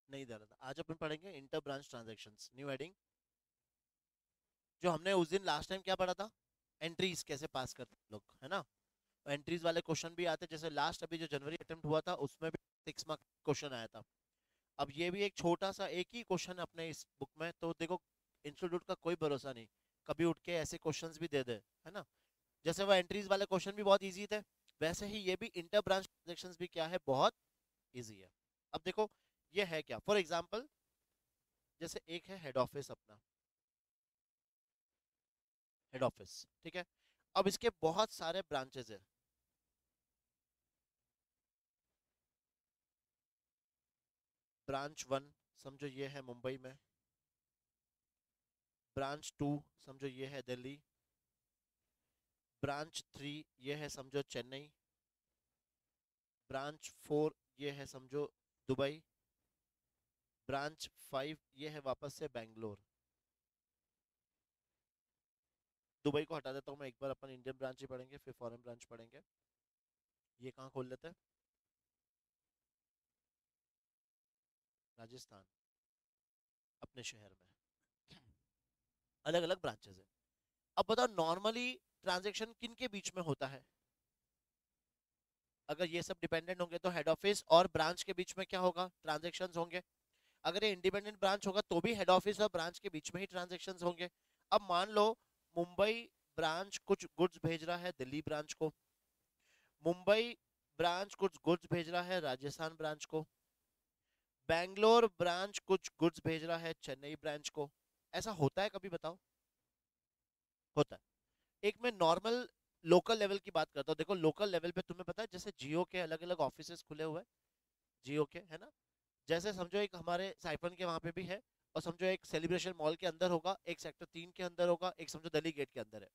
नहीं दे रहा था। आज अपन पढ़ेंगे inter branch transactions, new heading. जो हमने उस दिन लास्ट टाइम क्या पढ़ा था, एंट्रीज कैसे पास करते हैं लोग, है ना। एंट्रीज वाले क्वेश्चन भी आते, जैसे लास्ट अभी जो जनवरी अटेम्प्ट हुआ था उसमें भी 6 मार्क क्वेश्चन आया था। अब ये भी एक छोटा सा एक ही क्वेश्चन अपने इस बुक में, तो देखो इंस्टीट्यूट का कोई भरोसा नहीं, कभी उठ के ऐसे क्वेश्चंस भी दे दे, है ना। जैसे वो एंट्रीज वाले क्वेश्चन भी बहुत इजी थे, वैसे ही ये भी इंटर ब्रांच ट्रांजेक्शंस भी क्या है, बहुत इजी है। अब देखो ये है क्या, फॉर एग्जांपल जैसे एक है हेड ऑफिस अपना, हेड ऑफिस, ठीक है। अब इसके बहुत सारे ब्रांचेस है। ब्रांच 1 समझो ये है मुंबई में, ब्रांच 2 समझो ये है दिल्ली, ब्रांच 3 ये है समझो चेन्नई, ब्रांच 4 ये है समझो दुबई, ब्रांच 5 ये है वापस से बेंगलोर। दुबई को हटा देता हूँ मैं, एक बार अपन इंडियन ब्रांच ही पढ़ेंगे फिर फॉरेन ब्रांच पढ़ेंगे। ये कहाँ खोल लेते हैं, राजस्थान, अपने शहर में। अलग अलग ब्रांचेस है। अब बताओ नॉर्मली ट्रांजेक्शन किन के बीच में होता है, अगर ये सब डिपेंडेंट होंगे तो हेड ऑफिस और ब्रांच के बीच में क्या होगा, ट्रांजेक्शन्स होंगे। अगर ये इंडिपेंडेंट ब्रांच होगा तो भी हेड ऑफिस और ब्रांच के बीच में ही ट्रांजेक्शन्स होंगे। अब मान लो मुंबई ब्रांच कुछ गुड्स भेज रहा है दिल्ली ब्रांच को, मुंबई ब्रांच कुछ गुड्स भेज रहा है राजस्थान ब्रांच को, बैंगलोर ब्रांच कुछ गुड्स भेज रहा है चेन्नई ब्रांच को। ऐसा होता है कभी बताओ, होता है। एक मैं नॉर्मल लोकल लेवल की बात करता हूँ, देखो लोकल लेवल पे तुम्हें पता है जैसे जियो के अलग अलग ऑफिसेस खुले हुए हैं, जियो के, है ना। जैसे समझो एक हमारे साइफन के वहां पे भी है, और समझो एक सेलिब्रेशन मॉल के अंदर होगा, एक सेक्टर 3 के अंदर होगा, एक समझो दिल्ली गेट के अंदर है।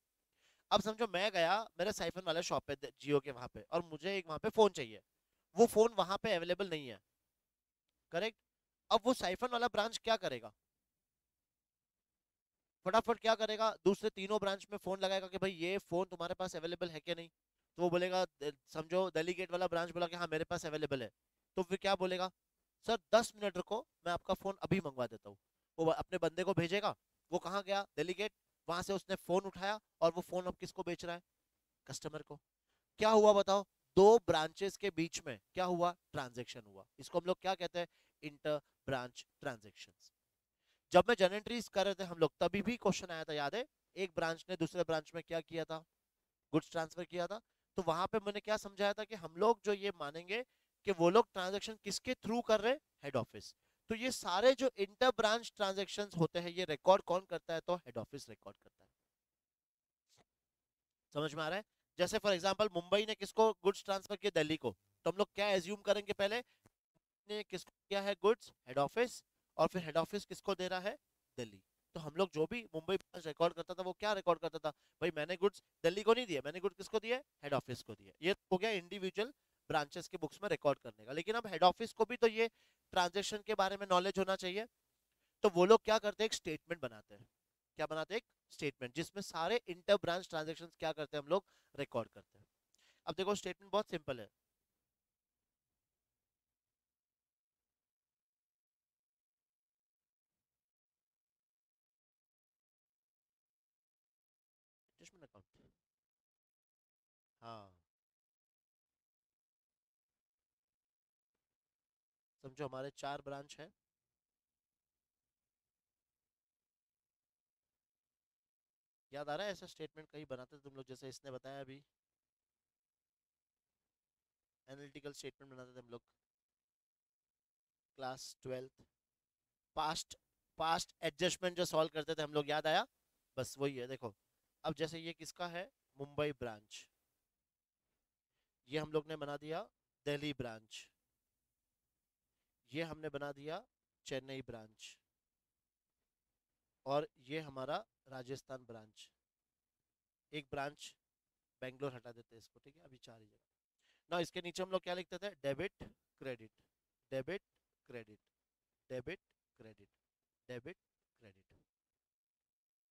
अब समझो मैं गया मेरे साइफन वाले शॉप पे जियो के वहां पे, और मुझे एक वहां पे फोन चाहिए, वो फोन वहां पे अवेलेबल नहीं है, करेक्ट। अब वो साइफन वाला ब्रांच क्या करेगा, फटाफट क्या करेगा, दूसरे तीनों ब्रांच में फोन लगाएगा कि भाई ये फोन तुम्हारे पास अवेलेबल है कि नहीं। तो वो बोलेगा समझो दिल्ली गेट वाला ब्रांच बोला कि हाँ मेरे पास अवेलेबल है, तो फिर क्या बोलेगा, सर 10 मिनट रुको मैं आपका फोन अभी मंगवा देता हूँ। वो अपने बंदे को भेजेगा, वो कहाँ गया, दिल्ली गेट, वहां से उसने फोन उठाया और वो फोन अब किसको बेच रहा है, कस्टमर को। क्या हुआ बताओ, दो ब्रांचेस के बीच में क्या हुआ, ट्रांजेक्शन हुआ। इसको हम लोग क्या कहते हैं, इंटर ब्रांच ट्रांजेक्शन। जब मैं जनरेटरीज कर रहे थे हम लोग तभी भी क्वेश्चन आया था, याद है, एक ब्रांच ने दूसरे ब्रांच में क्या किया था, गुड्स ट्रांसफर किया था। तो वहां पे मैंने क्या समझाया था कि हम लोग जो ये मानेंगे कि वो लोग ट्रांजेक्शन किसके थ्रू कर रहे हैं, हेड ऑफिस। तो ये सारे जो इंटर ब्रांच ट्रांजेक्शन होते हैं ये रिकॉर्ड कौन करता है, तो हेड ऑफिस रिकॉर्ड करता है। समझ में आ रहा है। जैसे फॉर एग्जांपल मुंबई ने किसको गुड्स ट्रांसफर किया, दिल्ली को, तो हम लोग क्या एज्यूम करेंगे, पहले ने किसको किया है गुड्स, हेड ऑफिस, और फिर हेड ऑफिस किसको दे रहा है, दिल्ली। तो हम लोग जो भी मुंबई ब्रांच रिकॉर्ड करता था वो क्या रिकॉर्ड करता था, भाई मैंने गुड्स दिल्ली को नहीं दिया, मैंने गुड्स किसको दिए, हेड ऑफिस को दिए। ये हो गया इंडिविजुअल ब्रांचेस के बुक्स में रिकॉर्ड करने का। लेकिन अब हेड ऑफिस को भी तो ये ट्रांजेक्शन के बारे में नॉलेज होना चाहिए। तो वो लोग क्या करते हैं, एक स्टेटमेंट बनाते हैं। क्या बनाते हैं, एक स्टेटमेंट जिसमें सारे इंटर ब्रांच ट्रांजेक्शन क्या करते हैं हम लोग, रिकॉर्ड करते हैं। अब देखो स्टेटमेंट बहुत सिंपल है। Attachment account, हाँ। समझो हमारे 4 ब्रांच है, याद आ रहा है ऐसा स्टेटमेंट कहीं बनाते थे तुम लोग, जैसे इसने बताया अभी, एनालिटिकल स्टेटमेंट बनाते थे हम लोग class 12th। Past past adjustment जो सॉल्व करते थे हम लोग, याद आया, बस वही है देखो। अब जैसे ये किसका है, मुंबई ब्रांच, ये हम लोग ने बना दिया दिल्ली ब्रांच, ये हमने बना दिया चेन्नई ब्रांच, और ये हमारा राजस्थान ब्रांच। एक ब्रांच बेंगलोर हटा देते हैं इसको, ठीक है, अभी 4 ही जगह ना। इसके नीचे हम लोग क्या लिखते थे, debit credit, debit credit, debit credit, debit credit,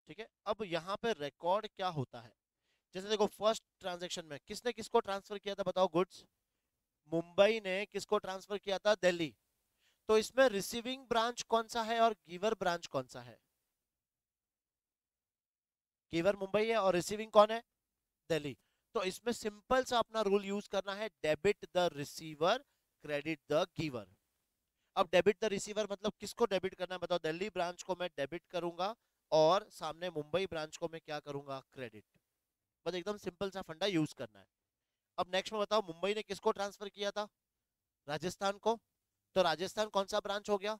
ठीक है। अब यहाँ पे रिकॉर्ड क्या होता है, जैसे देखो फर्स्ट ट्रांजेक्शन में किसने किसको ट्रांसफर किया था बताओ, गुड्स, मुंबई ने किसको ट्रांसफर किया था, दिल्ली। तो इसमें रिसीविंग ब्रांच कौन सा है और गिवर ब्रांच कौन सा है? गिवर मुंबई है और रिसीविंग कौन है? दिल्ली। तो इसमें सिंपल सा अपना रूल यूज करना है, debit the receiver, credit the giver. अब डेबिट द रिसीवर मतलब किसको डेबिट करना है बताओ? दिल्ली ब्रांच को मैं डेबिट करूंगा और सामने मुंबई ब्रांच को मैं क्या करूंगा? क्रेडिट। बस एकदम सिंपल सा फंडा यूज करना है। अब नेक्स्ट में बताओ, मुंबई ने किसको ट्रांसफर किया था? राजस्थान को। तो राजस्थान कौन सा ब्रांच हो गया?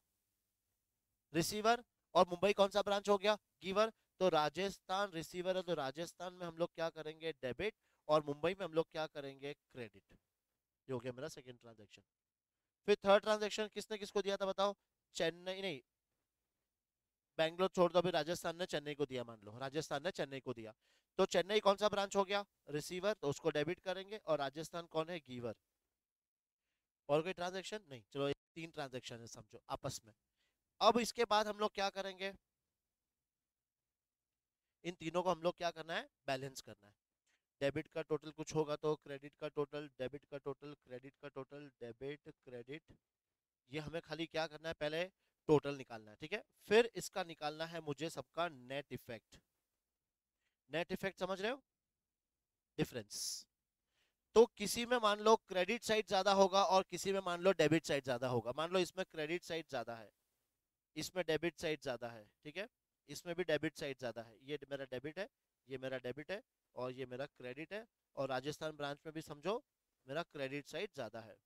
रिसीवर। और मुंबई कौन सा ब्रांच हो गया? गिवर। तो राजस्थान रिसीवर है, तो राजस्थान में हम लोग क्या करेंगे? डेबिट। और मुंबई में हम लोग क्या करेंगे? क्रेडिट। ये हो गया मेरा सेकंड ट्रांजेक्शन। फिर थर्ड ट्रांजेक्शन किसने किसको दिया था बताओ? चेन्नई नहीं, बैंगलोर छोड़ दो, अभी राजस्थान ने चेन्नई को दिया, मान लो राजस्थान ने चेन्नई को दिया। तो चेन्नई कौन सा ब्रांच हो गया? रिसीवर, तो उसको डेबिट करेंगे। और राजस्थान कौन है? गिवर। और कोई ट्रांजेक्शन नहीं, चलो ये तीन ट्रांजेक्शन है समझो आपस में। अब इसके बाद हम लोग क्या करेंगे? इन तीनों को हम लोग क्या करना है? बैलेंस करना है। डेबिट का टोटल कुछ होगा तो क्रेडिट का टोटल, डेबिट का टोटल, क्रेडिट का टोटल, डेबिट क्रेडिट। ये हमें खाली क्या करना है? पहले टोटल निकालना है, ठीक है। फिर इसका निकालना है मुझे सबका नेट इफेक्ट। नेट इफेक्ट समझ रहे हो? डिफरेंस। तो किसी में मान लो क्रेडिट साइड ज्यादा होगा और किसी में मान लो डेबिट साइड ज्यादा होगा। मान लो इसमें क्रेडिट साइड ज्यादा है, इसमें डेबिट साइड ज्यादा है, ठीक है। इसमें भी डेबिट साइड ज्यादा है, ये मेरा डेबिट है, ये मेरा डेबिट है, और ये मेरा क्रेडिट है। और राजस्थान ब्रांच में भी समझो मेरा क्रेडिट साइड ज्यादा है।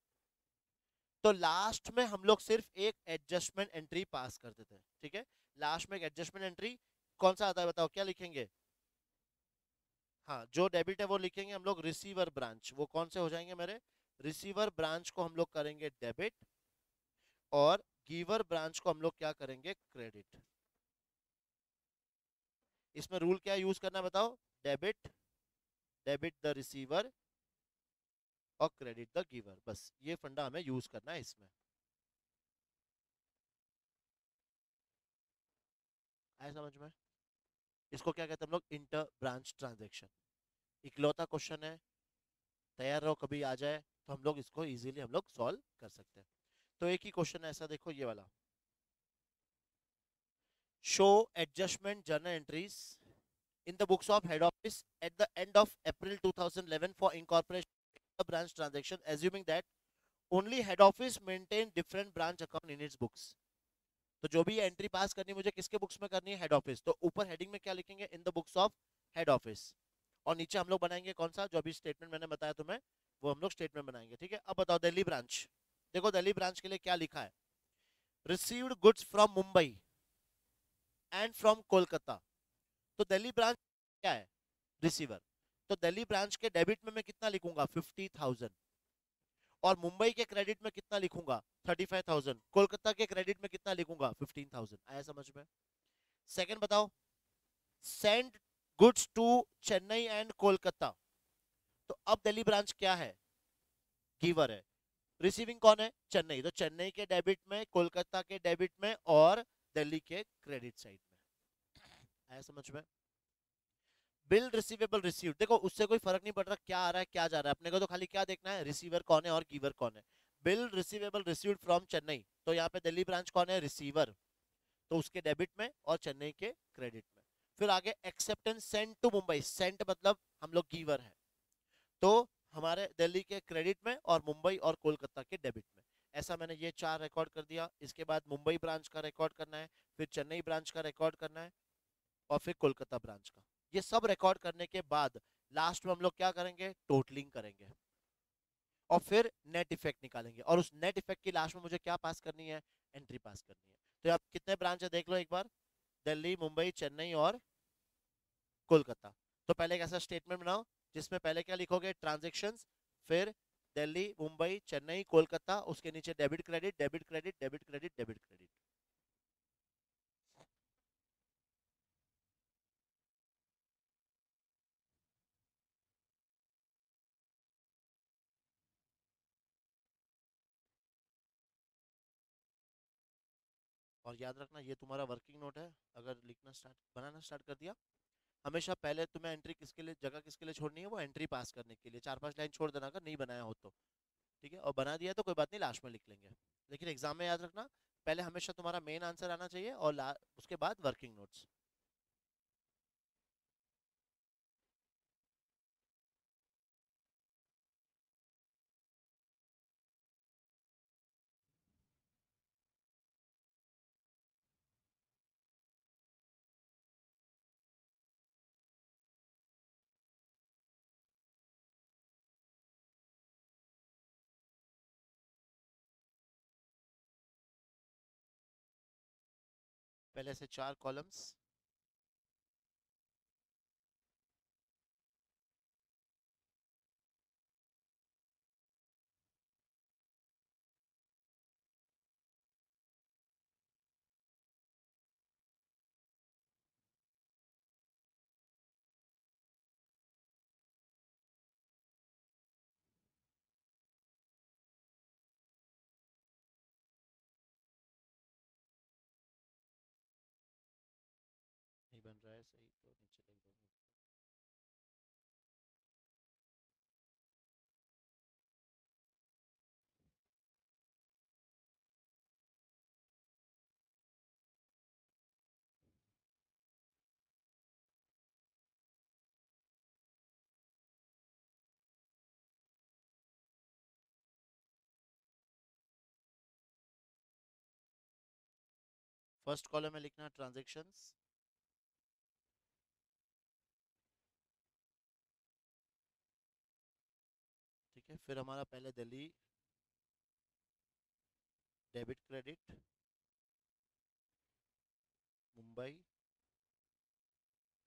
तो लास्ट में हम लोग सिर्फ एक एडजस्टमेंट एंट्री पास कर देते हैं, ठीक है। लास्ट में एक एडजस्टमेंट एंट्री कौन सा आता है बताओ? क्या लिखेंगे? हाँ, जो डेबिट है वो लिखेंगे हम लोग रिसीवर ब्रांच। वो कौन से हो जाएंगे मेरे? रिसीवर ब्रांच को हम लोग करेंगे डेबिट, और गिवर ब्रांच को हम लोग क्या करेंगे? क्रेडिट। इसमें रूल क्या यूज करना है बताओ? डेबिट, डेबिट द रिसीवर, और क्रेडिट द गिवर। बस ये फंडा हमें यूज करना है इसमें। आया समझ में? इसको क्या कहते हैं हम लोग? Inter branch transaction. इकलौता क्वेश्चन है, तैयार रहो, कभी आ जाए तो हम लोग इसको इजीली हम लोग सॉल्व कर सकते हैं। तो एक ही क्वेश्चन है ऐसा, देखो ये वाला। Show adjustment journal entries in the books of head office at the end of April 2011 for incorporation of the branch transaction, assuming that only head office maintain different branch account in its books। तो जो भी entry पास करनी है मुझे किसके books में करनी है? Head office. तो ऊपर हेडिंग में क्या लिखेंगे? In the books of head office. और नीचे हम लोग बनाएंगे कौन सा? जो अभी स्टेटमेंट मैंने बताया तुम्हें, वो हम लोग स्टेटमेंट बनाएंगे, ठीक है। अब बताओ दिल्ली ब्रांच। देखो दिल्ली ब्रांच के लिए क्या लिखा है? Received goods from Mumbai and from Kolkata. तो दिल्ली ब्रांच क्या है? रिसीवर। तो दिल्ली ब्रांच के डेबिट में मैं कितना लिखूंगा? 50,000। और मुंबई के क्रेडिट में कितना लिखूंगा? 35,000। कोलकाता के क्रेडिट में कितना लिखूंगा? 15,000। आया समझ में? सेकंड बताओ, send goods to Chennai and Kolkata. तो अब दिल्ली ब्रांच क्या है? गिवर है। रिसीविंग कौन है? चेन्नई। तो चेन्नई के डेबिट में, कोलकाता के डेबिट में, और दिल्ली के क्रेडिट साइड में। आया समझ में? बिल रिसीवेबल रिसीव्ड, देखो उससे कोई फर्क नहीं पड़ रहा क्या आ रहा है क्या जा रहा है, अपने को तो खाली क्या देखना है? रिसीवर कौन है और गिवर कौन है। Bill receivable received from Chennai, तो यहाँ पे दिल्ली ब्रांच कौन है? रिसीवर। तो उसके डेबिट में और चेन्नई के क्रेडिट में। फिर आगे acceptance send to Mumbai. Send मतलब हम लोग गिवर है, तो हमारे दिल्ली के क्रेडिट में और मुंबई और कोलकाता के डेबिट में। ऐसा मैंने ये चार रिकॉर्ड कर दिया। इसके बाद मुंबई ब्रांच का रिकॉर्ड करना है, फिर चेन्नई ब्रांच का रिकॉर्ड करना है, और फिर कोलकाता ब्रांच का। ये सब रिकॉर्ड करने के बाद लास्ट में हम लोग क्या करेंगे? टोटलिंग करेंगे, और फिर नेट इफेक्ट निकालेंगे। और उस नेट इफेक्ट की लास्ट में मुझे क्या पास करनी है? एंट्री पास करनी है। तो अब कितने ब्रांच है देख लो एक बार? दिल्ली, मुंबई, चेन्नई और कोलकाता। तो पहले एक ऐसा स्टेटमेंट बनाओ जिसमें पहले क्या लिखोगे? ट्रांजेक्शन्स, फिर दिल्ली, मुंबई, चेन्नई, कोलकाता, उसके नीचे debit credit, debit credit, debit credit, debit credit. और याद रखना ये तुम्हारा वर्किंग नोट है। अगर लिखना स्टार्ट, बनाना स्टार्ट कर दिया, हमेशा पहले तुम्हें एंट्री किसके लिए, जगह किसके लिए छोड़नी है? वो एंट्री पास करने के लिए। 4-5 लाइन छोड़ देना अगर नहीं बनाया हो तो, ठीक है। और बना दिया तो कोई बात नहीं, लास्ट में लिख लेंगे। लेकिन एग्जाम में याद रखना, पहले हमेशा तुम्हारा मेन आंसर आना चाहिए और उसके बाद वर्किंग नोट्स। पहले से 4 कॉलम्स। नहीं बन रहा है सही तो नीचे लिख दो। फर्स्ट कॉलम में लिखना ट्रांजेक्शन्स। ठीक है, फिर हमारा पहले Delhi debit credit, Mumbai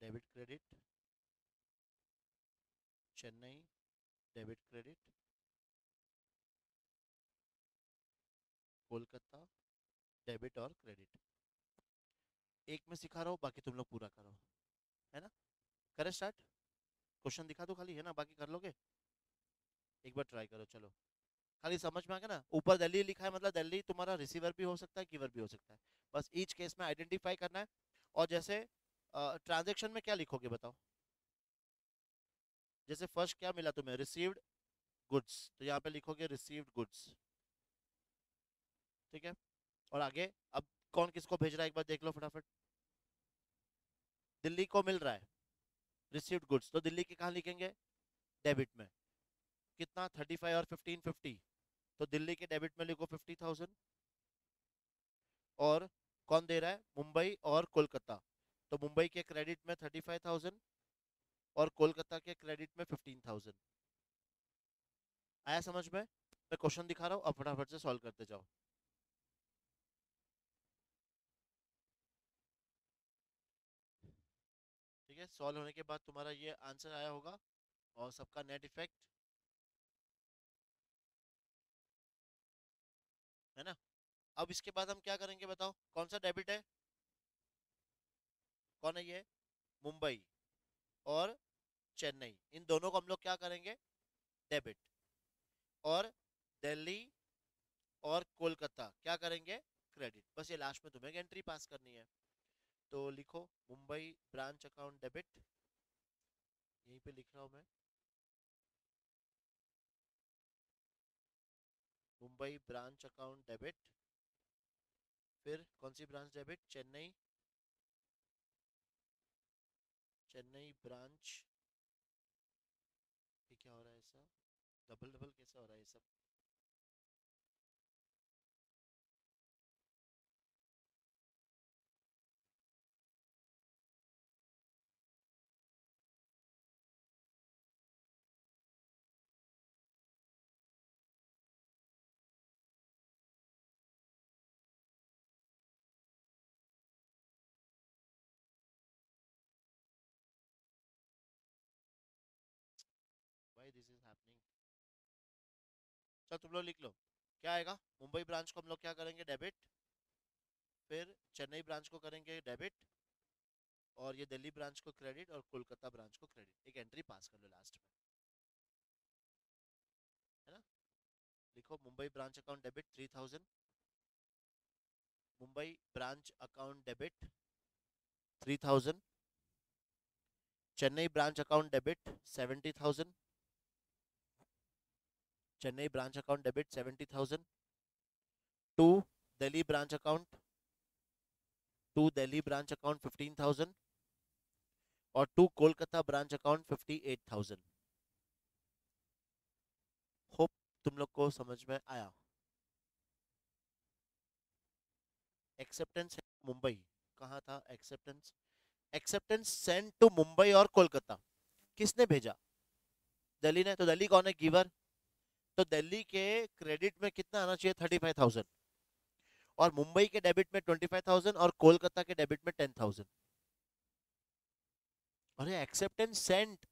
debit credit, Chennai debit credit, Kolkata debit और क्रेडिट। एक में सिखा रहा हूँ, बाकी तुम लोग पूरा करो, है ना। करे स्टार्ट। क्वेश्चन दिखा दो खाली, है ना, बाकी कर लोगे। एक बार ट्राई करो, चलो। खाली समझ में आ गया ना, ऊपर दिल्ली लिखा है मतलब दिल्ली तुम्हारा रिसीवर भी हो सकता है, गिवर भी हो सकता है। बस ईच केस में आइडेंटिफाई करना है। और जैसे ट्रांजेक्शन में क्या लिखोगे बताओ। जैसे फर्स्ट क्या मिला तुम्हें, रिसीव्ड गुड्स, तो यहाँ पे लिखोगे रिसीव्ड गुड्स। ठीक है। और आगे अब कौन किसको भेज रहा है एक बार देख लो फटाफट। दिल्ली को मिल रहा है रिसीव्ड गुड्स, तो दिल्ली के कहाँ लिखेंगे, डेबिट में। कितना, 35 और 15 50, तो दिल्ली के डेबिट में लिखो 50,000। और कौन दे रहा है, मुंबई और कोलकाता, तो मुंबई के क्रेडिट में 35,000 और कोलकाता के क्रेडिट में 15,000। आया समझ में, मैं क्वेश्चन दिखा रहा हूँ, अब फटाफट से सॉल्व करते जाओ। ठीक है, सॉल्व होने के बाद तुम्हारा ये आंसर आया होगा और सबका नेट इफेक्ट, है ना। अब इसके बाद हम क्या करेंगे बताओ, कौन सा डेबिट है, कौन है ये, मुंबई और चेन्नई, इन दोनों को हम लोग क्या करेंगे, डेबिट। और दिल्ली और कोलकाता क्या करेंगे, क्रेडिट। बस ये लास्ट में तुम्हें एंट्री पास करनी है। तो लिखो मुंबई ब्रांच अकाउंट डेबिट, यहीं पे लिख रहा हूं मैं, मुंबई ब्रांच अकाउंट डेबिट। फिर कौन सी branch debit, Chennai, Chennai branch. ये क्या हो रहा है ऐसा, डबल डबल कैसा हो रहा है ये सब। Why this is happening. चलो तुम लोग लिख लो, क्या आएगा, मुंबई ब्रांच को हम लोग क्या करेंगे, डेबिट। फिर चेन्नई ब्रांच को करेंगे डेबिट, और ये दिल्ली ब्रांच को क्रेडिट, और कोलकाता ब्रांच को क्रेडिट। एक एंट्री पास कर लो लास्ट में, है ना। लिखो Mumbai branch account debit 3,000, Mumbai branch account debit 3,000, Chennai branch account debit 70,000, Chennai branch account debit 70,000, to Delhi branch account, 15,000 और to Kolkata branch account 58,000। Hope तुम लोग को समझ में आया। एक्सेप्टेंस मुंबई, कहाँ था acceptance? Acceptance send to Mumbai और कोलकाता, किसने भेजा? दिल्ली ने। तो दिल्ली कौन है? गिवर। तो दिल्ली के क्रेडिट में कितना आना चाहिए? 35,000, और मुंबई के डेबिट में 25,000 और कोलकाता के डेबिट में 10,000। अरे एक्सेप्टेंस सेंट,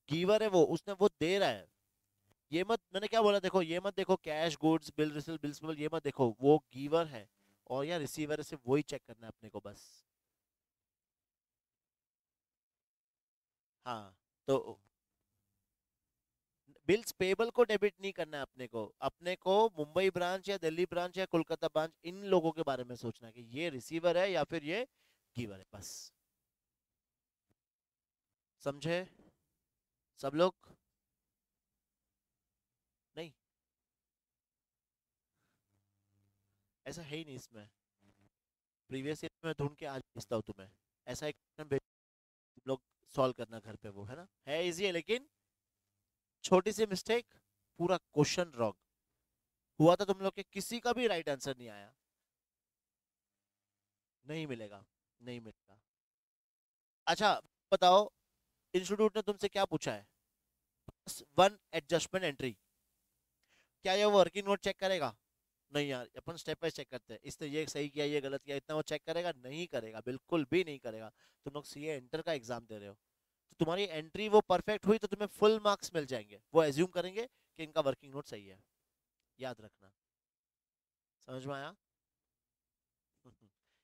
गिवर है वो, उसने वो दे रहा है। ये मत, मैंने क्या बोला देखो, ये मत देखो cash goods bill receive bills, ये मत देखो, वो गिवर है और या रिसीवर है, सिर्फ वही चेक करना है अपने को बस। हाँ, तो बिल्स पेबल को डेबिट नहीं करना है अपने को, अपने को मुंबई ब्रांच या दिल्ली ब्रांच या कोलकाता ब्रांच, इन लोगों के बारे में सोचना है कि ये रिसीवर है या फिर ये गिवर है, बस। समझे सब लोग? नहीं, ऐसा है ही नहीं इसमें। प्रीवियस ईयर में ढूंढ के आज भेजता हूँ तुम्हें, ऐसा एक question भेज, तुम लोग सॉल्व करना घर पे, वो है इजी है, लेकिन छोटी सी मिस्टेक, पूरा क्वेश्चन रॉन्ग हुआ था तुम लोग के, किसी का भी राइट आंसर नहीं आया। नहीं मिलेगा, नहीं मिलेगा। अच्छा बताओ, इंस्टीट्यूट ने तुमसे क्या पूछा है? वन एडजस्टमेंट एंट्री, क्या ये वर्किंग नोट चेक करेगा? नहीं यार, अपन स्टेप बाय चेक करते हैं, इसने ये सही किया ये गलत किया, इतना वो चेक करेगा? नहीं करेगा, बिल्कुल भी नहीं करेगा। तुम लोग सीए एंटर का एग्जाम दे रहे हो, तो तुम्हारी एंट्री वो परफेक्ट हुई तो तुम्हें फुल मार्क्स मिल जाएंगे, वो एज्यूम करेंगे कि इनका वर्किंग नोट सही है। याद रखना। समझ में आया?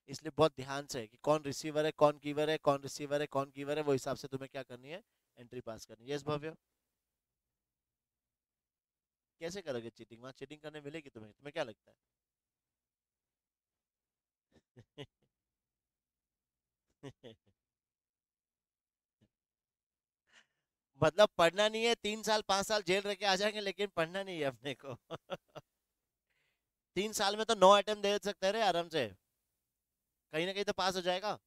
इसलिए बहुत ध्यान से कि कौन रिसीवर है कौन गिवर है, कौन रिसीवर है कौन गिवर है, वो हिसाब से तुम्हें क्या करनी है, एंट्री पास करनी है। यस भव्य, कैसे करोगे चीटिंग? वहां चीटिंग करने मिलेगी तुम्हें? तुम्हें क्या लगता है? मतलब पढ़ना नहीं है, 3 साल 5 साल जेल रह के आ जाएंगे, लेकिन पढ़ना नहीं है अपने को। 3 साल में तो 9 अटेम्प्ट दे सकते हैं रे आराम से, कहीं ना कहीं तो पास हो जाएगा।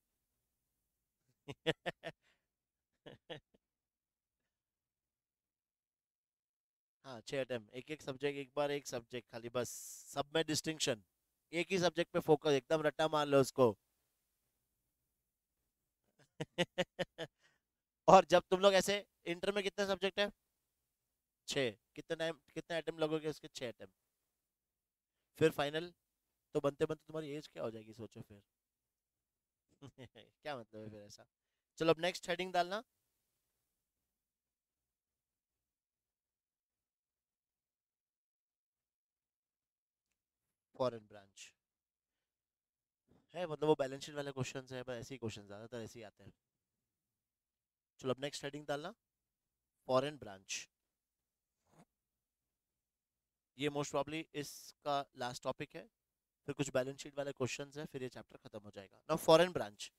हाँ, 6 अटेम्प्ट, एक एक सब्जेक्ट, एक बार एक सब्जेक्ट खाली बस, सब में डिस्टिंक्शन, एक ही सब्जेक्ट पे फोकस, एकदम रट्टा मार लो उसको। और जब तुम लोग ऐसे, इंटर में कितने सब्जेक्ट है? 6, कितने टाइम कितने अटेम्प्ट लगोगे उसके? 6 अटेम्प्ट। फिर फाइनल, तो बनते बनते तुम्हारी एज क्या हो जाएगी, सोचो फिर। क्या मतलब है फिर ऐसा? चलो अब नेक्स्ट हेडिंग डालना, फॉरेन ब्रांच है, मतलब वो बैलेंस शीट वाले क्वेश्चन है, बस ऐसे ही क्वेश्चन ज्यादातर ऐसे ही आते हैं। चलो अब नेक्स्ट हेडिंग डालना, फॉरेन ब्रांच। ये मोस्ट प्रॉब्ली इसका लास्ट टॉपिक है, फिर कुछ बैलेंस शीट वाले क्वेश्चंस है, फिर ये चैप्टर खत्म हो जाएगा। नाउ फॉरेन ब्रांच,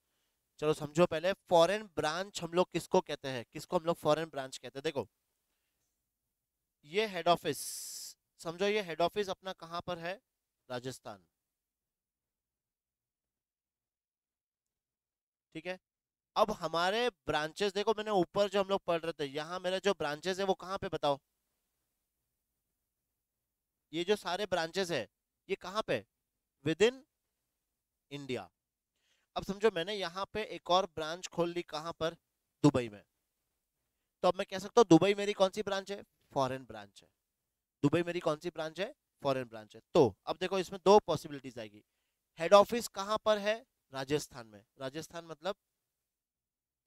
चलो समझो पहले, फॉरेन ब्रांच हम लोग किसको कहते हैं, किसको हम लोग फॉरेन ब्रांच कहते हैं? देखो, ये हेड ऑफिस, समझो ये हेड ऑफिस अपना कहाँ पर है? राजस्थान। ठीक है, अब हमारे ब्रांचेस देखो, मैंने ऊपर जो हम लोग पढ़ रहे थे, यहाँ मेरे जो ब्रांचेस है वो कहाँ पे बताओ? ये जो सारे ब्रांचेस है, ये कहाँ पे? With in India. अब समझो मैंने यहाँ पे एक और ब्रांच खोल ली, कहाँ पर? दुबई में। तो अब मैं कह सकता हूँ दुबई मेरी कौन सी ब्रांच है? फॉरेन ब्रांच है। दुबई मेरी कौन सी ब्रांच है? फॉरेन ब्रांच है। तो अब देखो इसमें दो पॉसिबिलिटीज आएगी, हेड ऑफिस कहाँ पर है? राजस्थान में, राजस्थान मतलब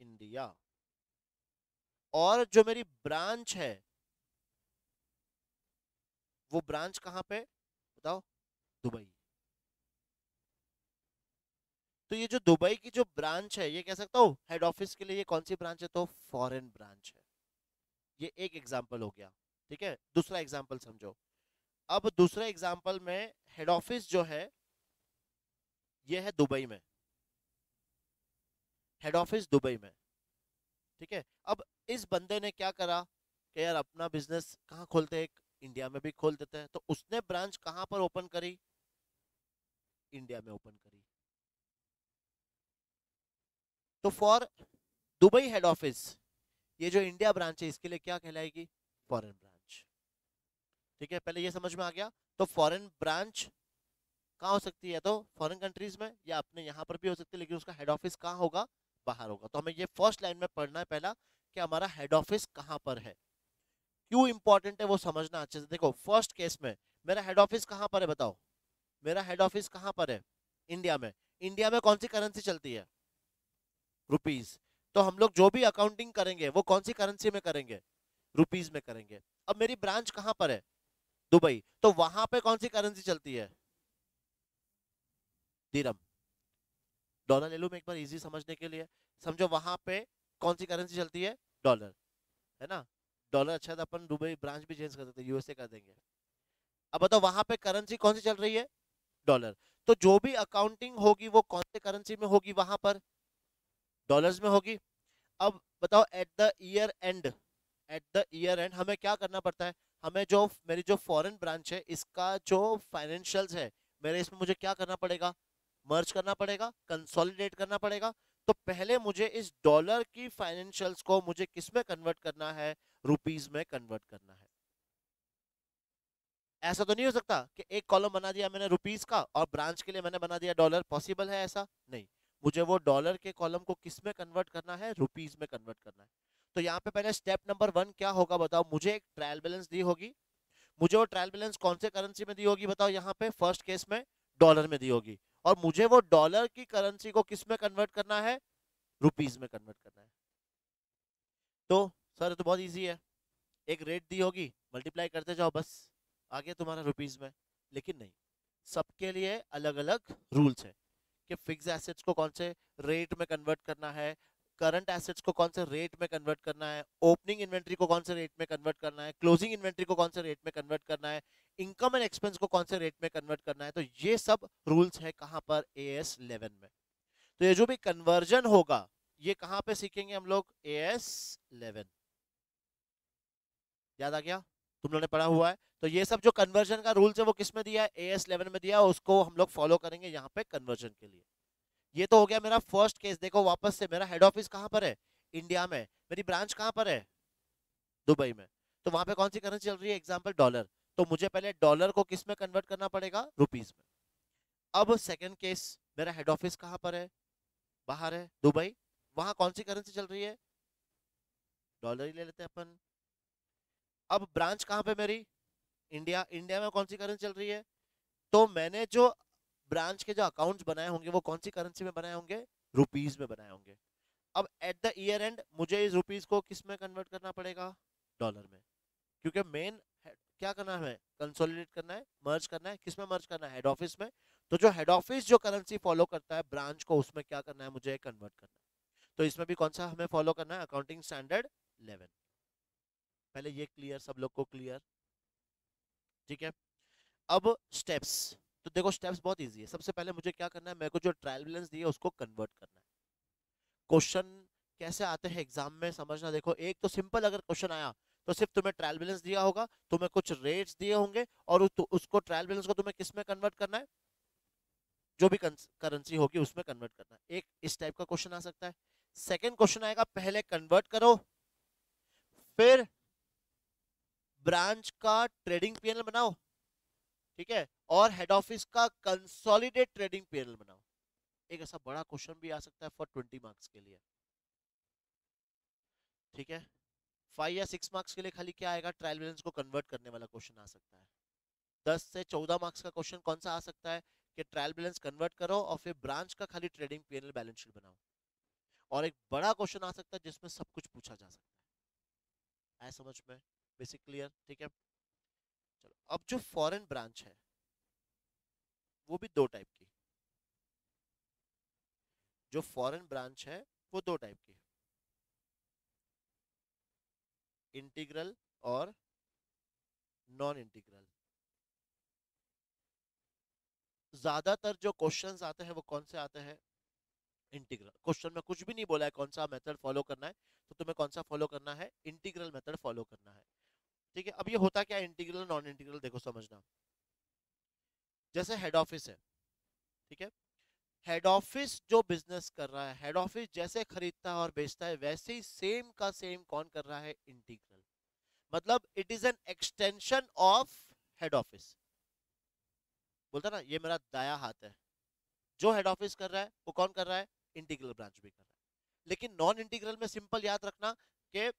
इंडिया। और जो मेरी ब्रांच है, वो ब्रांच कहाँ पे बताओ? दुबई। तो ये जो दुबई की जो ब्रांच है, ये कह सकता हूँ हेड ऑफिस के लिए ये कौन सी ब्रांच है? तो फॉरेन ब्रांच है। ये एक एग्जांपल हो गया। ठीक है, दूसरा एग्जांपल समझो। अब दूसरे एग्जांपल में हेड ऑफिस जो है ये है दुबई में, हेड ऑफिस दुबई में। ठीक है, अब इस बंदे ने क्या करा कि यार अपना बिजनेस कहाँ खोलते हैं, एक इंडिया में भी खोल देते हैं, तो उसने ब्रांच कहाँ पर ओपन करी? इंडिया में ओपन करी। तो फॉर दुबई हेड ऑफिस ये जो इंडिया ब्रांच है इसके लिए क्या कहलाएगी? Foreign branch. ठीक है, पहले ये समझ में आ गया। तो फॉरेन ब्रांच कहाँ हो सकती है? तो फॉरेन कंट्रीज में या अपने यहाँ पर भी हो सकती है, लेकिन उसका हेड ऑफिस कहाँ होगा? बाहर होगा। तो हमें ये फर्स्ट लाइन में पढ़ना है पहला कि हमारा हेड ऑफिस कहाँ पर है। क्यों इंपॉर्टेंट है वो समझना अच्छे से। देखो फर्स्ट केस में मेरा हेड ऑफिस कहाँ पर है बताओ? मेरा हेड ऑफिस कहाँ पर है? इंडिया में। इंडिया में कौन सी करेंसी चलती है? रुपीज। तो हम लोग जो भी अकाउंटिंग करेंगे वो कौन सी करेंसी में करेंगे? रुपीज में करेंगे। अब मेरी ब्रांच कहाँ पर है? दुबई। तो वहां पे कौन सी करेंसी चलती है? दिरहम। डॉलर ले लूं मैं एक बार इजी समझने के लिए। समझो वहां पे कौन सी करेंसी चलती है? डॉलर, है ना? डॉलर अच्छा था, अपन दुबई ब्रांच भी चेंज कर सकते हैं, यूएसए कर देंगे। अब बताओ वहां पे करेंसी कौन सी चल रही है? डॉलर। तो जो भी अकाउंटिंग होगी वो कौन से करेंसी में होगी? वहां पर डॉलर्स में होगी। अब बताओ at the year and, at the year and हमें क्या करना पड़ता है? हमें जो मेरी जो फॉरेन ब्रांच है इसका जो फाइनेंशियल्स है मेरे, इसमें मुझे क्या करना पड़ेगा? मर्ज करना पड़ेगा, कंसोलिडेट करना पड़ेगा। तो पहले मुझे इस डॉलर की फाइनेंशियल्स को मुझे किस में कन्वर्ट करना है? रुपीज में कन्वर्ट करना है। ऐसा तो नहीं हो सकता कि एक कॉलम बना दिया मैंने रुपीस का और ब्रांच के लिए मैंने बना दिया डॉलर। पॉसिबल है ऐसा? नहीं। मुझे वो डॉलर के कॉलम को किस में कन्वर्ट करना है? रुपीस में कन्वर्ट करना है। तो यहाँ पे पहले स्टेप नंबर 1 क्या होगा बताओ? मुझे एक ट्रायल बैलेंस दी होगी। मुझे वो ट्रायल बैलेंस कौन से करेंसी में दी होगी बताओ? यहाँ पे फर्स्ट केस में डॉलर में दी होगी। और मुझे वो डॉलर की करेंसी को किस में कन्वर्ट करना है? रुपीस में कन्वर्ट करना है। तो सर ये तो बहुत इजी है, एक रेट दी होगी, मल्टीप्लाई करते जाओ, बस आ गया तुम्हारा रुपीस में। लेकिन नहीं, सबके लिए अलग अलग रूल्स है कि फिक्स एसेट्स को कौन से रेट में कन्वर्ट करना है, करंट एसेट्स को कौन से रेट में कन्वर्ट करना है, ओपनिंग इन्वेंट्री को कौन से रेट में कन्वर्ट करना है, क्लोजिंग इन्वेंट्री को कौन से रेट में कन्वर्ट करना है, इनकम एंड एक्सपेंस को कौन से रेट में कन्वर्ट करना है। तो ये सब रूल्स है कहां पर? AS 11 में। तो ये जो भी कन्वर्जन होगा ये कहां पे सीखेंगे हम लोग? AS 11। याद आ गया? तुम लोगों ने पढ़ा हुआ है। तो ये सब जो कन्वर्जन का रूल्स है वो किस में दिया है? AS 11 में दिया है, उसको हम लोग फॉलो करेंगे यहाँ पे कन्वर्जन के लिए। ये तो हो गया मेरा फर्स्ट केस। देखो वापस से, मेरा हेड ऑफिस कहाँ पर है? इंडिया में। मेरी ब्रांच कहाँ पर है? दुबई में। तो वहां पे कौन सी करेंसी चल रही है? Example dollar. तो मुझे पहले डॉलर को किस में कन्वर्ट करना पड़ेगा? रुपीज में। अब सेकंड केस, मेरा हेड ऑफिस कहाँ पर है? बाहर है, दुबई। वहां कौन सी करेंसी चल रही है? डॉलर ही ले लेते हैं अपन। अब ब्रांच कहाँ पे मेरी? इंडिया। इंडिया में कौन सी करेंसी चल रही है? तो मैंने जो ब्रांच के जो अकाउंट्स बनाए होंगे वो कौन सी करेंसी में बनाए होंगे? रुपीज में बनाए होंगे। अब एट द ईयर एंड मुझे इस रुपीज को किस में कन्वर्ट करना पड़ेगा? डॉलर में। क्योंकि मेन क्या करना है? कंसोलिडेट करना है, मर्ज करना है। किस में मर्ज करना है? हेड ऑफिस में। तो जो हेड ऑफिस जो करेंसी फॉलो करता है ब्रांच को, उसमें क्या करना है? मुझे कन्वर्ट करना है। तो इसमें भी कौन सा हमें फॉलो करना है? Accounting standard 11। पहले ये क्लियर, सब लोग को क्लियर? ठीक है। अब स्टेप्स। तो देखो स्टेप्स बहुत इजी है। सबसे पहले मुझे क्या करना है? मेरे को जो ट्रायल बैलेंस दिया उसको कन्वर्ट करना है। क्वेश्चन कैसे आते हैं एग्जाम में समझना। देखो एक तो सिंपल, अगर क्वेश्चन आया तो सिर्फ तुम्हें ट्रायल बैलेंस दिया होगा, तुम्हें कुछ रेट्स दिए होंगे और उसको ट्रायल बैलेंस को तुम्हें किस में कन्वर्ट करना है? जो भी करेंसी होगी उसमें कन्वर्ट करना है। एक इस टाइप का क्वेश्चन आ सकता है। सेकंड क्वेश्चन आएगा, पहले कन्वर्ट करो, फिर ब्रांच का ट्रेडिंग पीएनएल बनाओ, ठीक है, और हेड ऑफिस का कंसोलिडेट ट्रेडिंग पीएनएल बनाओ। एक ऐसा बड़ा क्वेश्चन भी आ सकता है फॉर 20 मार्क्स के लिए। ठीक है, 5 या 6 मार्क्स के लिए खाली क्या आएगा? ट्रायल बैलेंस को कन्वर्ट करने वाला क्वेश्चन आ सकता है। 10 से 14 मार्क्स का क्वेश्चन कौन सा आ सकता है? कि ट्रायल बैलेंस कन्वर्ट करो और फिर ब्रांच का खाली ट्रेडिंग पीएनएल बैलेंस शीट बनाओ। और एक बड़ा क्वेश्चन आ सकता है जिसमें सब कुछ पूछा जा सकता है। समझ में? Basic clear? ठीक है। चलो अब जो फॉरेन ब्रांच है वो भी दो टाइप की। जो फॉरेन ब्रांच है वो दो टाइप की, इंटीग्रल और नॉन इंटीग्रल। ज्यादातर जो क्वेश्चंस आते हैं वो कौन से आते हैं? इंटीग्रल। क्वेश्चन में कुछ भी नहीं बोला है कौन सा मेथड फॉलो करना है, तो तुम्हें कौन सा फॉलो करना है? इंटीग्रल मेथड फॉलो करना है। ठीक है। अब ये होता क्या है इंटीग्रल नॉन इंटीग्रल? देखो समझना। जैसे हेड ऑफिस है, ठीक है। हेड ऑफिस जो बिजनेस कर रहा है, हेड ऑफिस जैसे खरीदता है और बेचता है, वैसे ही सेम का सेम कौन कर रहा है? इंटीग्रल। मतलब it is an extension of head office. बोलता ना ये मेरा दाया हाथ है। जो हेड ऑफिस कर रहा है वो कौन कर रहा है? इंटीग्रल ब्रांच भी कर रहा है। लेकिन नॉन इंटीग्रल में सिंपल याद रखना कि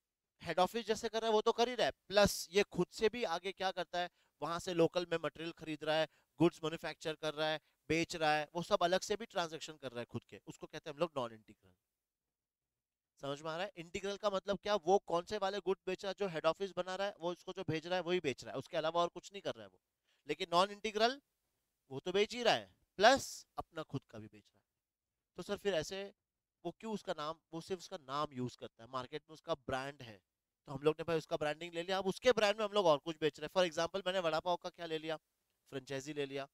हेड ऑफिस जैसे कर रहा है वो तो कर ही रहा है, प्लस ये खुद से भी आगे क्या करता है, वहां से लोकल में मटेरियल खरीद रहा है, गुड्स मैन्युफैक्चर कर रहा है, बेच रहा है, वो सब अलग से भी ट्रांजेक्शन कर रहा है खुद के, उसको कहते हैं हम लोग नॉन इंटीग्रल। समझ में आ रहा है? इंटीग्रल का मतलब क्या, वो कौन से वाले गुड बेच रहा है, जो हेड ऑफिस बना रहा है वो उसको जो भेज रहा है वही बेच रहा है, उसके अलावा और कुछ नहीं कर रहा है वो। लेकिन नॉन इंटीग्रल वो तो बेच ही रहा है, प्लस अपना खुद का भी बेच रहा है। तो सर फिर ऐसे वो क्यों उसका नाम, वो सिर्फ उसका नाम यूज करता है, मार्केट में उसका ब्रांड है, तो हम लोग ने भाई उसका ब्रांडिंग ले लिया, अब उसके ब्रांड में हम लोग और कुछ बेच रहे हैं। फॉर एग्जांपल मैंने वड़ा पाव का क्या ले लिया, फ्रेंचाइजी ले लिया।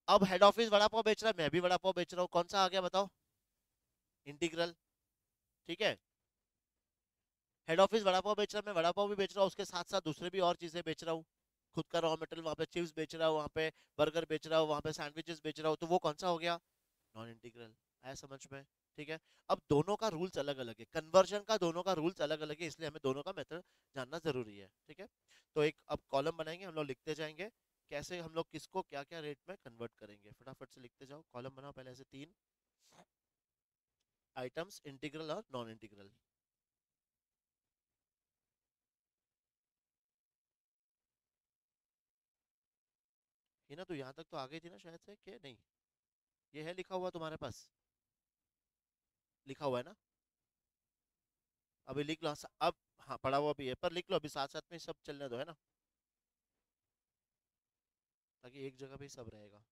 अब हेड ऑफिस वड़ा पाव बेच रहा है, मैं भी वड़ा पाव बेच रहा हूँ, कौन सा आ गया बताओ? इंटीग्रल। ठीक है। हेड ऑफिस वड़ा पाव बेच रहा है, मैं वड़ा पाव भी बेच रहा हूँ, उसके साथ साथ दूसरे भी और चीजें बेच रहा हूँ, खुद का रॉ मटेरियल, वहां पे चिप्स बेच रहा हूँ, वहां पे बर्गर बेच रहा हूँ, वहां पे सैंडविचेस बेच रहा हूँ, तो वो कौन सा हो गया? Non integral. आया समझ में? ठीक है। अब दोनों का रूल्स अलग अलग है, कन्वर्जन का दोनों का रूल्स अलग अलग है, इसलिए हमें दोनों का मेथड जानना जरूरी है। ठीक है। तो एक अब कॉलम बनाएंगे हम लोग, लिखते जाएंगे कैसे हम लोग किसको क्या क्या रेट में कन्वर्ट करेंगे, फटाफट से लिखते जाओ, कॉलम बनाओ पहले ऐसे तीन आइटम्स, इंटीग्रल और नॉन इंटीग्रल। ये ना, तो यहाँ तक तो आ गई थी ना शायद से, कि नहीं? ये है लिखा हुआ तुम्हारे पास? लिखा हुआ है ना? अभी लिख लो अब। हाँ पढ़ा हुआ भी है, पर लिख लो अभी, साथ साथ में सब चलने दो, है ना, ताकि एक जगह पे ही सब रहेगा।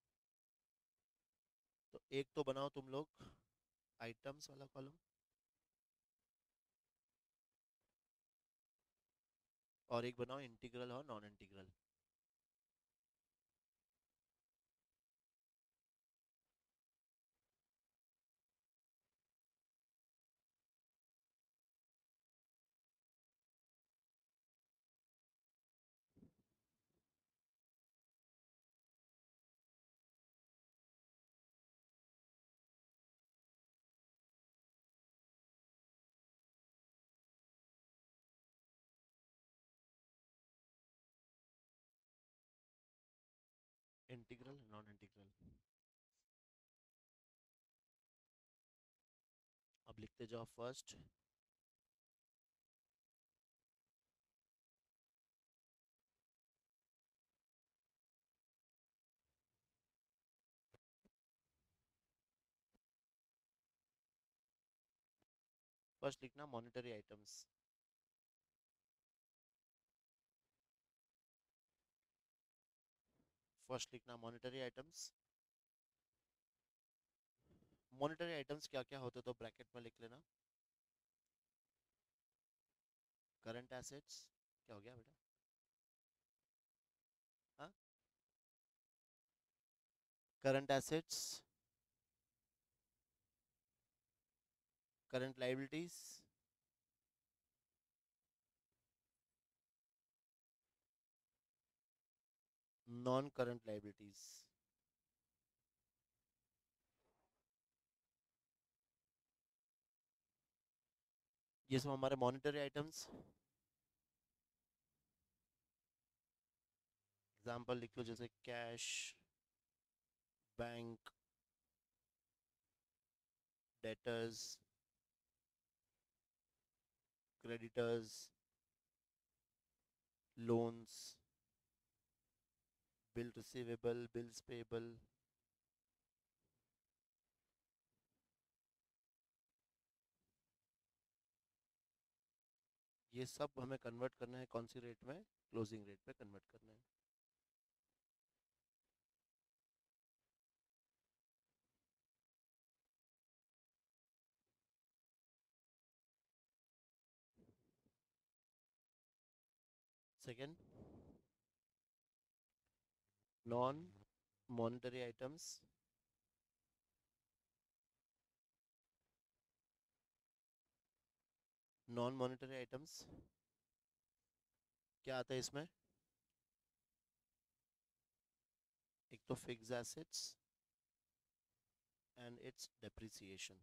तो एक तो बनाओ तुम लोग आइटम्स वाला कॉलम, और एक बनाओ इंटीग्रल और non integral. Integral non integral. अब लिखते जाओ फर्स्ट। फर्स्ट लिखना मॉनेटरी आइटम्स। फर्स्ट लिखना मॉनेटरी आइटम्स। मॉनेटरी आइटम्स क्या क्या होते, तो ब्रैकेट में लिख लेना। Current assets. क्या हो गया बेटा? हाँ, current assets, current liabilities, non current liabilities. ये सब हमारे मॉनेटरी आइटम्स। एग्जाम्पल लिख लो, जैसे cash, bank, debtors, creditors, loans, bill receivable, bills payable. ये सब हमें कन्वर्ट करना है कौन सी रेट में? क्लोजिंग रेट पे कन्वर्ट करना है। Second, non monetary items. Non monetary items क्या आता है इसमें? एक तो fix assets, and it's depreciation,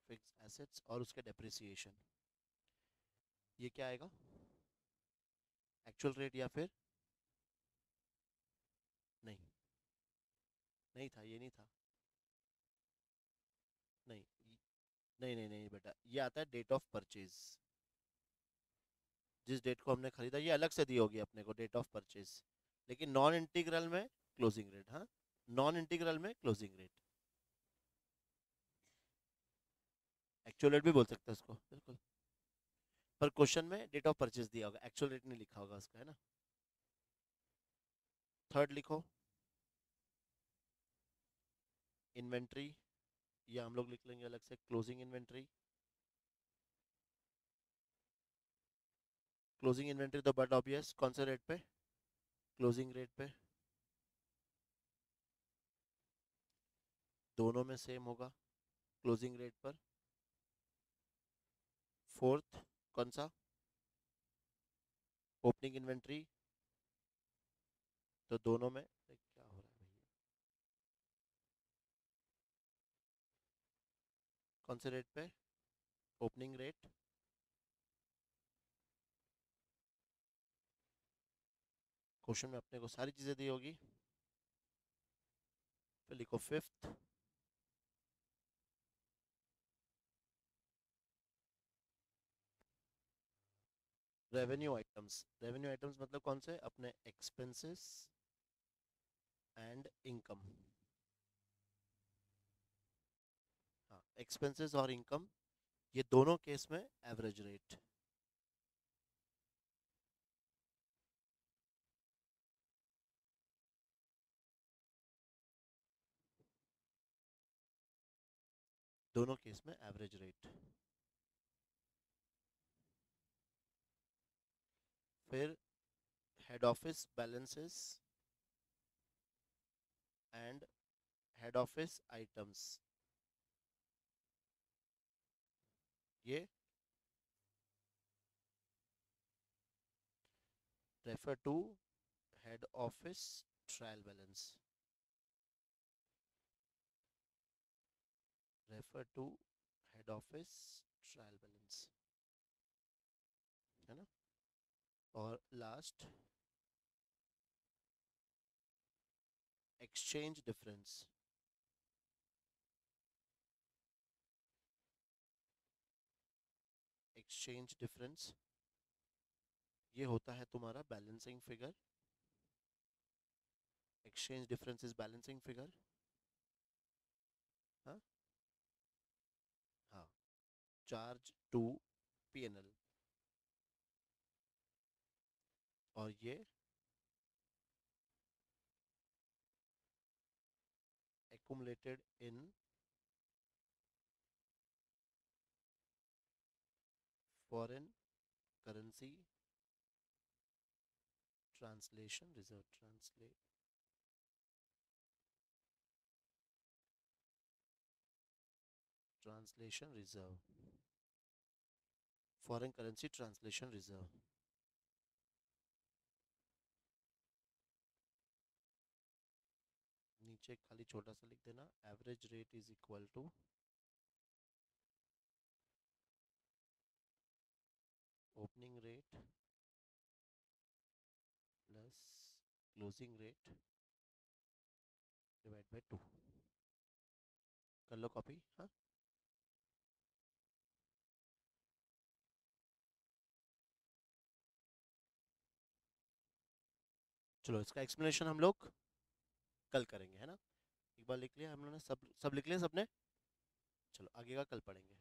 fix assets और उसके डेप्रिसिएशन, ये क्या आएगा, एक्चुअल रेट या फिर नहीं, नहीं था, ये नहीं था, नहीं नहीं नहीं नहीं बेटा, ये आता है डेट ऑफ परचेज, जिस डेट को हमने खरीदा, ये अलग से दी होगी अपने को डेट ऑफ परचेज, लेकिन नॉन इंटीग्रल में क्लोजिंग रेट, हाँ, नॉन इंटीग्रल में क्लोजिंग रेट, एक्चुअल रेट भी बोल सकते हैं उसको बिल्कुल, पर क्वेश्चन में डेट ऑफ परचेज दिया होगा, एक्चुअल रेट नहीं लिखा होगा उसका, है ना। थर्ड लिखो, इन्वेंट्री, या हम लोग लिख लेंगे अलग से क्लोजिंग इन्वेंट्री, क्लोजिंग इन्वेंट्री तो बट ऑब्वियस कौन से रेट पे, क्लोजिंग रेट पे, दोनों में सेम होगा क्लोजिंग रेट पर। फोर्थ कौन सा, ओपनिंग इन्वेंट्री, तो दोनों में, क्या हो रहा है भैया, कौन से रेट पे, ओपनिंग रेट, क्वेश्चन में अपने को सारी चीजें दी होगी, फिर लिखो fifth, revenue items, revenue items मतलब कौन से, अपने एक्सपेंसेस एंड इनकम, हाँ, एक्सपेंसेस और इनकम, ये दोनों केस में एवरेज रेट, दोनों केस में एवरेज रेट, फिर head office balances and head office items, ये refer to head office trial balance, refer to head office trial balance, है ना। और last exchange difference, exchange difference ये होता है तुम्हारा balancing figure, exchange difference is balancing figure, हाँ, हाँ, चार्ज टू पीएनएल, और ये accumulated in foreign currency translation reserve, translation reserve, foreign currency translation reserve, नीचे खाली छोटा सा लिख देना, average rate is equal to opening rate plus closing rate divide by 2, कर लो कॉपी, हाँ। चलो इसका एक्सप्लेनेशन हम लोग कल करेंगे, है ना। एक बार लिख लिया हम लोगों ने, सब सब लिख लिया सबने, चलो आगे का कल पढ़ेंगे।